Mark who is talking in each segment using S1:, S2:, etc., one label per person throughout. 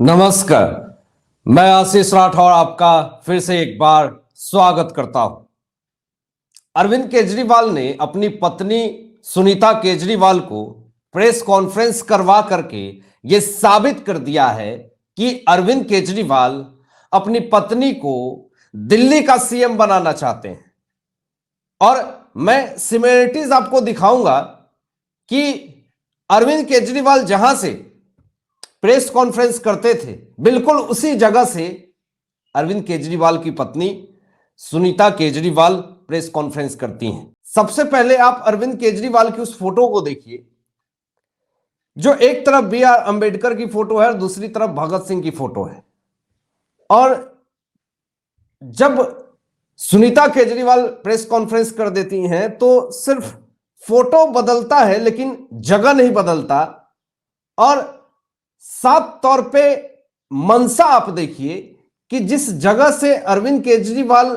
S1: नमस्कार। मैं आशीष राठौर आपका फिर से एक बार स्वागत करता हूं। अरविंद केजरीवाल ने अपनी पत्नी सुनीता केजरीवाल को प्रेस कॉन्फ्रेंस करवा करके यह साबित कर दिया है कि अरविंद केजरीवाल अपनी पत्नी को दिल्ली का सीएम बनाना चाहते हैं। और मैं सिमिलरिटीज आपको दिखाऊंगा कि अरविंद केजरीवाल जहां से प्रेस कॉन्फ्रेंस करते थे बिल्कुल उसी जगह से अरविंद केजरीवाल की पत्नी सुनीता केजरीवाल प्रेस कॉन्फ्रेंस करती हैं। सबसे पहले आप अरविंद केजरीवाल की उस फोटो को देखिए जो एक तरफ B.R. अंबेडकर की फोटो है और दूसरी तरफ भगत सिंह की फोटो है। और जब सुनीता केजरीवाल प्रेस कॉन्फ्रेंस कर देती हैं तो सिर्फ फोटो बदलता है लेकिन जगह नहीं बदलता। और साफ तौर पे मंशा आप देखिए कि जिस जगह से अरविंद केजरीवाल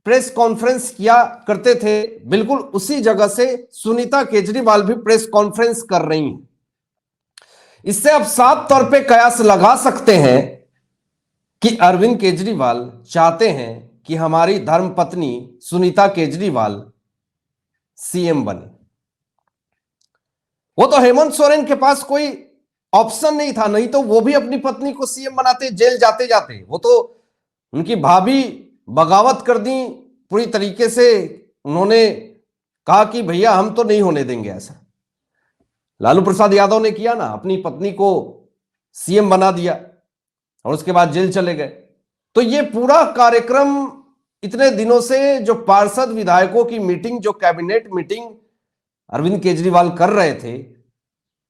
S1: प्रेस कॉन्फ्रेंस किया करते थे बिल्कुल उसी जगह से सुनीता केजरीवाल भी प्रेस कॉन्फ्रेंस कर रही हैं। इससे आप साफ तौर पे कयास लगा सकते हैं कि अरविंद केजरीवाल चाहते हैं कि हमारी धर्मपत्नी सुनीता केजरीवाल सीएम बने। वो तो हेमंत सोरेन के पास कोई ऑप्शन नहीं था, नहीं तो वो भी अपनी पत्नी को सीएम बनाते जेल जाते जाते। वो तो उनकी भाभी बगावत कर दी पूरी तरीके से। उन्होंने कहा कि भैया हम तो नहीं होने देंगे ऐसा। लालू प्रसाद यादव ने किया ना, अपनी पत्नी को सीएम बना दिया और उसके बाद जेल चले गए। तो ये पूरा कार्यक्रम इतने दिनों से जो पार्षद विधायकों की मीटिंग, जो कैबिनेट मीटिंग अरविंद केजरीवाल कर रहे थे,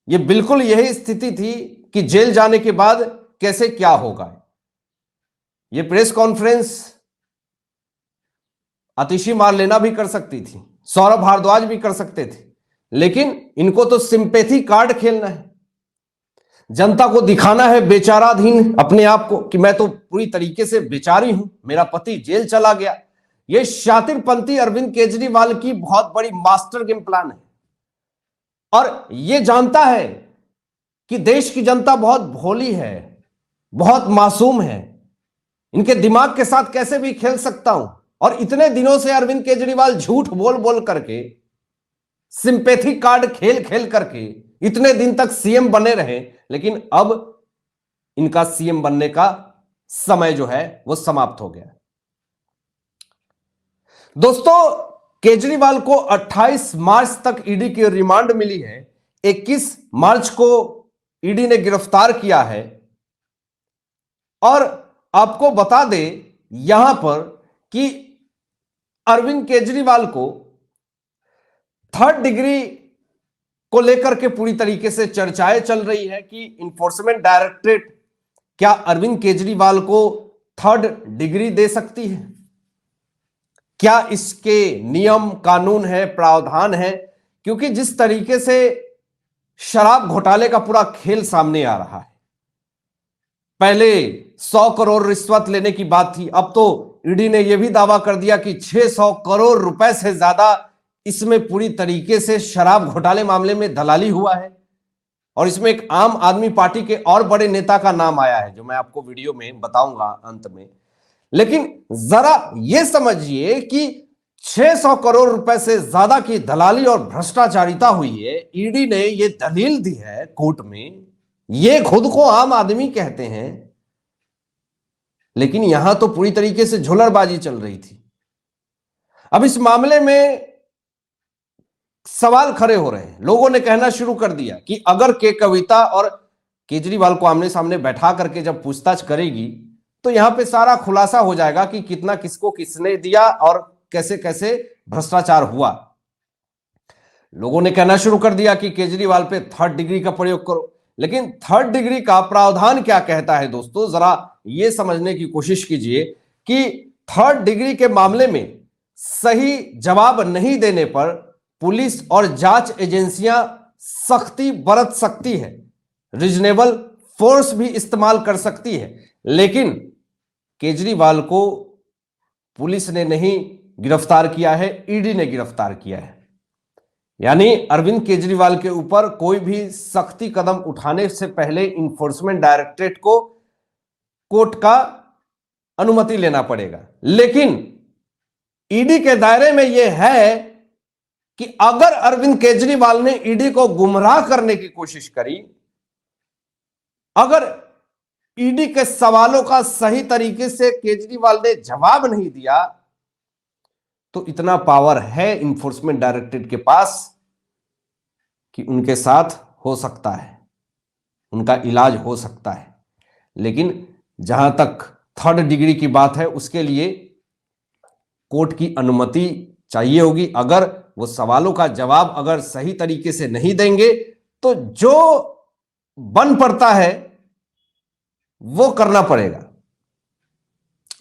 S1: ये बिल्कुल यही स्थिति थी कि जेल जाने के बाद कैसे क्या होगा। ये प्रेस कॉन्फ्रेंस आतिशी मारलेना भी कर सकती थी, सौरभ भारद्वाज भी कर सकते थे, लेकिन इनको तो सिंपैथी कार्ड खेलना है। जनता को दिखाना है बेचाराधीन अपने आप को कि मैं तो पूरी तरीके से बेचारी हूं, मेरा पति जेल चला गया। यह शातिरपंथी अरविंद केजरीवाल की बहुत बड़ी मास्टर गेम प्लान है। और यह जानता है कि देश की जनता बहुत भोली है, बहुत मासूम है, इनके दिमाग के साथ कैसे भी खेल सकता हूं। और इतने दिनों से अरविंद केजरीवाल झूठ बोल बोल करके, सिंपैथी कार्ड खेल खेल करके इतने दिन तक सीएम बने रहे, लेकिन अब इनका सीएम बनने का समय जो है वो समाप्त हो गया। दोस्तों, केजरीवाल को 28 मार्च तक ईडी की रिमांड मिली है। 21 मार्च को ईडी ने गिरफ्तार किया है। और आपको बता दें यहां पर कि अरविंद केजरीवाल को 3rd डिग्री को लेकर के पूरी तरीके से चर्चाएं चल रही है कि इन्फोर्समेंट डायरेक्टरेट क्या अरविंद केजरीवाल को 3rd डिग्री दे सकती है। क्या इसके नियम कानून है, प्रावधान है? क्योंकि जिस तरीके से शराब घोटाले का पूरा खेल सामने आ रहा है, पहले 100 करोड़ रिश्वत लेने की बात थी, अब तो ईडी ने यह भी दावा कर दिया कि 600 करोड़ रुपए से ज्यादा इसमें पूरी तरीके से शराब घोटाले मामले में दलाली हुआ है। और इसमें एक आम आदमी पार्टी के और बड़े नेता का नाम आया है जो मैं आपको वीडियो में बताऊंगा अंत में। लेकिन जरा यह समझिए कि 600 करोड़ रुपए से ज्यादा की दलाली और भ्रष्टाचारिता हुई है। ईडी ने यह दलील दी है कोर्ट में, ये खुद को आम आदमी कहते हैं, लेकिन यहां तो पूरी तरीके से झोलरबाजी चल रही थी। अब इस मामले में सवाल खड़े हो रहे हैं। लोगों ने कहना शुरू कर दिया कि अगर के कविता और केजरीवाल को आमने सामने बैठा करके जब पूछताछ करेगी तो यहां पे सारा खुलासा हो जाएगा कि कितना किसको किसने दिया और कैसे कैसे भ्रष्टाचार हुआ। लोगों ने कहना शुरू कर दिया कि केजरीवाल पे 3rd डिग्री का प्रयोग करो। लेकिन 3rd डिग्री का प्रावधान क्या कहता है दोस्तों, जरा यह समझने की कोशिश कीजिए कि 3rd डिग्री के मामले में सही जवाब नहीं देने पर पुलिस और जांच एजेंसियां सख्ती बरत सकती है, रीजनेबल फोर्स भी इस्तेमाल कर सकती है। लेकिन केजरीवाल को पुलिस ने नहीं गिरफ्तार किया है, ईडी ने गिरफ्तार किया है। यानी अरविंद केजरीवाल के ऊपर कोई भी सख्ती कदम उठाने से पहले इन्फोर्समेंट डायरेक्टरेट को कोर्ट का अनुमति लेना पड़ेगा। लेकिन ईडी के दायरे में यह है कि अगर अरविंद केजरीवाल ने ईडी को गुमराह करने की कोशिश करी, अगर ईडी के सवालों का सही तरीके से केजरीवाल ने जवाब नहीं दिया, तो इतना पावर है इन्फोर्समेंट डायरेक्टरेट के पास कि उनके साथ हो सकता है, उनका इलाज हो सकता है। लेकिन जहां तक 3rd डिग्री की बात है, उसके लिए कोर्ट की अनुमति चाहिए होगी। अगर वो सवालों का जवाब अगर सही तरीके से नहीं देंगे तो जो बन पड़ता है वो करना पड़ेगा।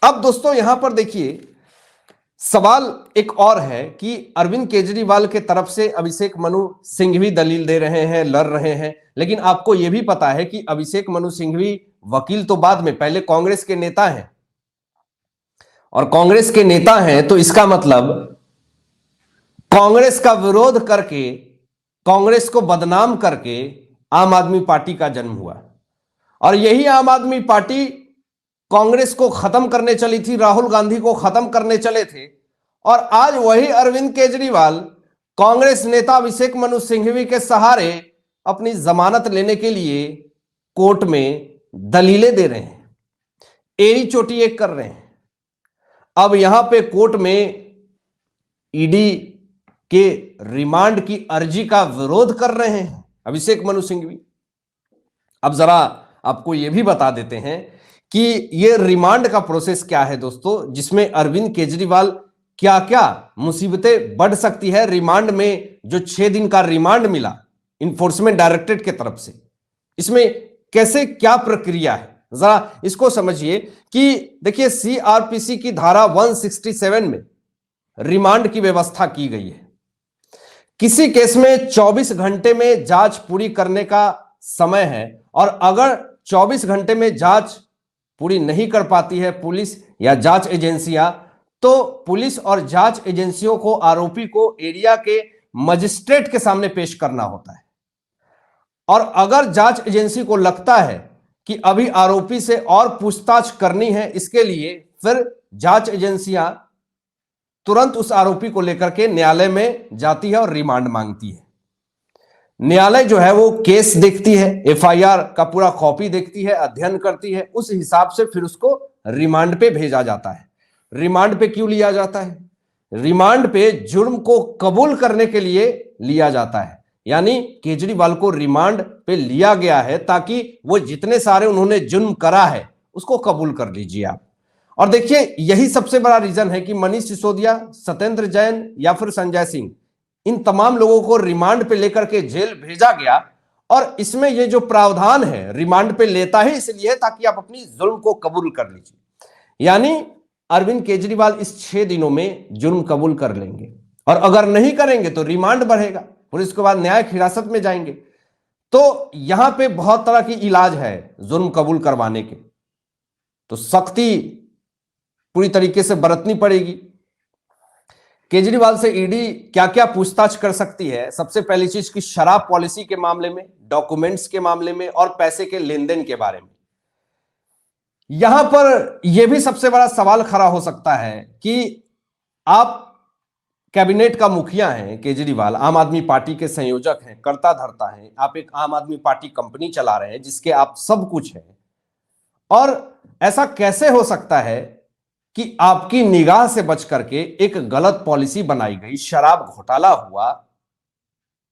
S1: अब दोस्तों यहां पर देखिए, सवाल एक और है कि अरविंद केजरीवाल के तरफ से अभिषेक मनु सिंघवी दलील दे रहे हैं, लड़ रहे हैं। लेकिन आपको यह भी पता है कि अभिषेक मनु सिंघवी वकील तो बाद में, पहले कांग्रेस के नेता हैं, और कांग्रेस के नेता हैं तो इसका मतलब कांग्रेस का विरोध करके, कांग्रेस को बदनाम करके आम आदमी पार्टी का जन्म हुआ। और यही आम आदमी पार्टी कांग्रेस को खत्म करने चली थी, राहुल गांधी को खत्म करने चले थे, और आज वही अरविंद केजरीवाल कांग्रेस नेता अभिषेक मनु सिंघवी के सहारे अपनी जमानत लेने के लिए कोर्ट में दलीलें दे रहे हैं, एड़ी चोटी एक कर रहे हैं। अब यहां पे कोर्ट में ईडी के रिमांड की अर्जी का विरोध कर रहे हैं अभिषेक मनु सिंघवी। अब जरा आपको यह भी बता देते हैं कि यह रिमांड का प्रोसेस क्या है दोस्तों, जिसमें अरविंद केजरीवाल क्या क्या मुसीबतें बढ़ सकती है। रिमांड में जो 6 दिन का रिमांड मिला इन्फोर्समेंट डायरेक्टरेट की तरफ से, इसमें कैसे क्या प्रक्रिया है, जरा इसको समझिए। कि देखिए, सीआरपीसी की धारा 167 में रिमांड की व्यवस्था की गई है। किसी केस में 24 घंटे में जांच पूरी करने का समय है, और अगर 24 घंटे में जांच पूरी नहीं कर पाती है पुलिस या जांच एजेंसियां, तो पुलिस और जांच एजेंसियों को आरोपी को एरिया के मजिस्ट्रेट के सामने पेश करना होता है। और अगर जांच एजेंसी को लगता है कि अभी आरोपी से और पूछताछ करनी है, इसके लिए फिर जांच एजेंसियां तुरंत उस आरोपी को लेकर के न्यायालय में जाती है और रिमांड मांगती है। न्यायालय जो है वो केस देखती है, एफआईआर का पूरा कॉपी देखती है, अध्ययन करती है, उस हिसाब से फिर उसको रिमांड पे भेजा जाता है। रिमांड पे क्यों लिया जाता है? रिमांड पे जुर्म को कबूल करने के लिए लिया जाता है। यानी केजरीवाल को रिमांड पे लिया गया है ताकि वो जितने सारे उन्होंने जुर्म करा है उसको कबूल कर लीजिए आप। और देखिए, यही सबसे बड़ा रीजन है कि मनीष सिसोदिया, सत्येंद्र जैन या फिर संजय सिंह, इन तमाम लोगों को रिमांड पे लेकर के जेल भेजा गया। और इसमें ये जो प्रावधान है, रिमांड पे लेता है इसलिए ताकि आप अपनी जुर्म को कबूल कर लीजिए। यानी अरविंद केजरीवाल इस 6 दिनों में जुर्म कबूल कर लेंगे, और अगर नहीं करेंगे तो रिमांड बढ़ेगा, फिर इसके बाद न्यायिक हिरासत में जाएंगे। तो यहां पे बहुत तरह की इलाज है जुर्म कबूल करवाने के, तो सख्ती पूरी तरीके से बरतनी पड़ेगी। केजरीवाल से ईडी क्या क्या पूछताछ कर सकती है? सबसे पहली चीज कि शराब पॉलिसी के मामले में, डॉक्यूमेंट्स के मामले में, और पैसे के लेन देन के बारे में। यहां पर यह भी सबसे बड़ा सवाल खड़ा हो सकता है कि आप कैबिनेट का मुखिया हैं, केजरीवाल आम आदमी पार्टी के संयोजक हैं, कर्ता धर्ता हैं, आप एक आम आदमी पार्टी कंपनी चला रहे हैं जिसके आप सब कुछ हैं, और ऐसा कैसे हो सकता है कि आपकी निगाह से बच करके एक गलत पॉलिसी बनाई गई, शराब घोटाला हुआ,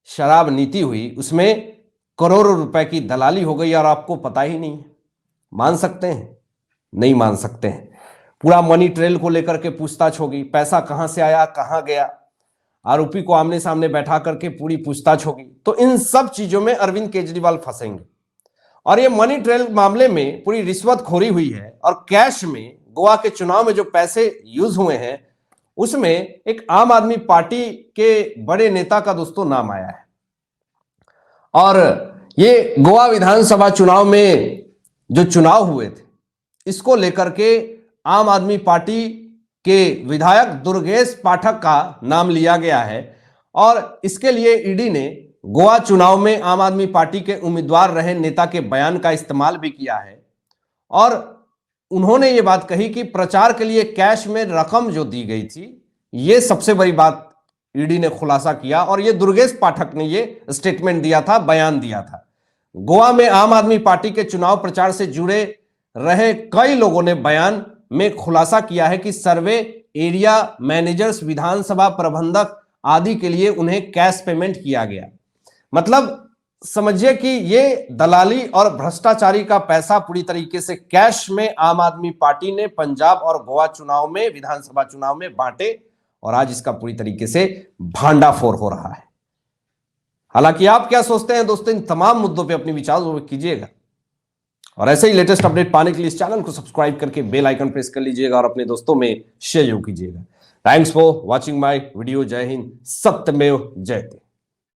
S1: शराब नीति हुई, उसमें करोड़ों रुपए की दलाली हो गई और आपको पता ही नहीं है? मान सकते हैं? नहीं मान सकते हैं। पूरा मनी ट्रेल को लेकर के पूछताछ होगी, पैसा कहां से आया, कहां गया, आरोपी को आमने सामने बैठा करके पूरी पूछताछ होगी। तो इन सब चीजों में अरविंद केजरीवाल फंसेंगे। और ये मनी ट्रेल मामले में पूरी रिश्वतखोरी हुई है, और कैश में गोवा के चुनाव में जो पैसे यूज हुए हैं उसमें एक आम आदमी पार्टी के बड़े नेता का दोस्तों नाम आया है। और ये गोवा विधानसभा चुनाव में जो चुनाव हुए थे, इसको लेकर के आम आदमी पार्टी के विधायक दुर्गेश पाठक का नाम लिया गया है। और इसके लिए ईडी ने गोवा चुनाव में आम आदमी पार्टी के उम्मीदवार रहे नेता के बयान का इस्तेमाल भी किया है और उन्होंने ये बात कही कि प्रचार के लिए कैश में रकम जो दी गई थी, ये सबसे बड़ी बात ईडी ने खुलासा किया और ये दुर्गेश पाठक ने ये स्टेटमेंट दिया था, बयान दिया था। गोवा में आम आदमी पार्टी के चुनाव प्रचार से जुड़े रहे कई लोगों ने बयान में खुलासा किया है कि सर्वे एरिया मैनेजर्स, विधानसभा प्रबंधक आदि के लिए उन्हें कैश पेमेंट किया गया। मतलब समझिए कि ये दलाली और भ्रष्टाचारी का पैसा पूरी तरीके से कैश में आम आदमी पार्टी ने पंजाब और गोवा चुनाव में, विधानसभा चुनाव में बांटे और आज इसका पूरी तरीके से भांडाफोड़ हो रहा है। हालांकि आप क्या सोचते हैं दोस्तों, इन तमाम मुद्दों पे अपनी विचार जरूर कीजिएगा और ऐसे ही लेटेस्ट अपडेट पाने के लिए इस चैनल को सब्सक्राइब करके बेल आइकन प्रेस कर लीजिएगा और अपने दोस्तों में शेयर कीजिएगा। Thanks for watching my video. जय हिंद, सत्यमेव जयते।